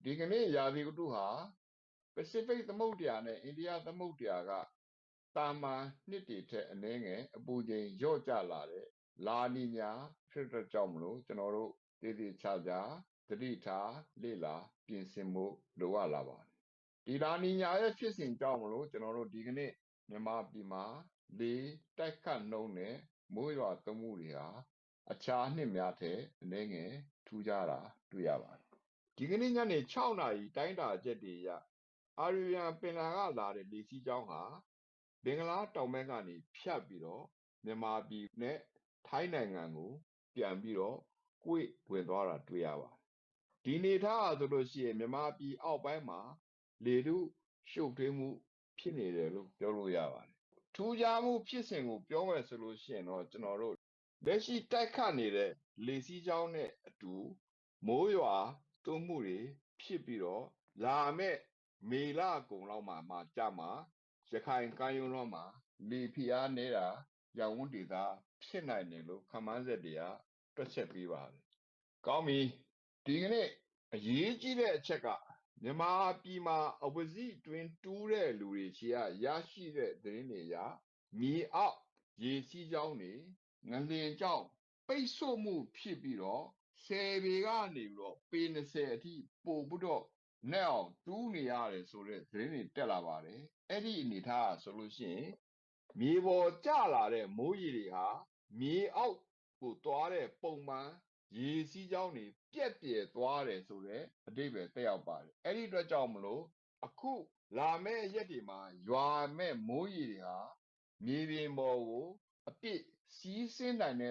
ဒီကနေ့ရာသီဥတုဟာ Pacific သမုဒ္ဒရာနဲ့အိန္ဒိယသမုဒ္ဒရာကတာမန်နှစ်တွေထက်အနည်းငယ်အပူချိန်လျော့ကျလာတဲ့လာနီညာဖြစ်တဲ့ကြောင့်မလို့ကျွန်တော်တို့တည်တည်ချာချာသတိထားလေ့လာပြင်ဆင်ဖို့လိုအပ်လာပါတယ်ဒီလာနီညာရဲ့ဖြစ်စဉ်ကြောင့်မလို့ကျွန်တော်တို့ဒီကနေ့မြန်မာပြည်မှာလေတိုက်ခတ်နှုံးနဲ့မိုးရွာသွန်းမှုတွေဟာအခြားနှစ်များထက်အနည်းငယ်ထူးခြားတာတွေ့ရပါတယ်ဒီကနေ့ညနေ6နာရီတိုင်းတာချက်တွေအရအာရီယံပင်လယ်ကလာတဲ့လေစီးကြောင်းဟာဘင်္ဂလားတောင်ဘက်ကနေဖြတ်ပြီးတော့မြန်မာပြည်နဲ့ထိုင်းနိုင်ငံကိုပြန်ပြီးတော့ကွေ့ဝင်သွားတာတွေ့ရပါတယ်ဒီနေထားဟာဆိုလို့ရှိရင်မြန်မာပြည်အောက်ပိုင်းမှာလေထုရှုပ်ထွေးမှုဖြစ်နေတယ်လို့ပြောလို့ရပါတယ်ထူးခြားမှုဖြစ်စဉ်ကိုပြောမယ်ဆိုလို့ရှိရင်တော့ကျွန်တော်တို့လက်ရှိတိုက်ခတ်နေတဲ့လေစီးကြောင်းနဲ့အတူမိုးရွာသွန်းမှုတွေဖြစ်ပြီးတော့လာမဲ့မေလကုန်လောက်မှာကြာမှာရခိုင်ကမ်းရိုးလုံးမှာလေဖိအားနေတာရောင်ဝန်းဒေသဖြစ်နိုင်တယ်လို့ခန့်မှန်းချက်တွေကတွက်ချက်ပေးပါတယ်။ကောင်းပြီဒီကနေ့အရေးကြီးတဲ့အချက်ကမြန်မာပြည်မှာအဝစီတွင်တူးတဲ့လူတွေရှိရရှိတဲ့သတင်းတွေအရမြေအောက်ရေစီးကြောင်းတွေငလျင်ကြောင့်ပိတ်ဆို့မှုဖြစ်ပြီးတော့10ပေကနေပြီးတော့ပေ20အထိပို့ပြီးတော့နဲ့အောင်တူးနေရတယ်ဆိုတဲ့သတင်းတွေတက်လာပါတယ်အဲ့ဒီအနေထားဆိုလို့ရှိရင်မြေပေါ်ကျလာတဲ့မိုးရေတွေဟာမြေအောက်ကိုသွားတဲ့ပုံမှန်ရေစီးကြောင်းတွေပြက်ပြယ်သွားတယ်ဆိုတဲ့အဓိပ္ပာယ်တက်ရောက်ပါတယ်အဲ့ဒီအတွက်ကြောင့်မလို့အခုလာမယ့်ရက်တွေမှာရွာမဲ့မိုးရေတွေဟာမြေပြင်ပေါ်ကိုအပြစ်စီးဆင်းနိုင်တဲ့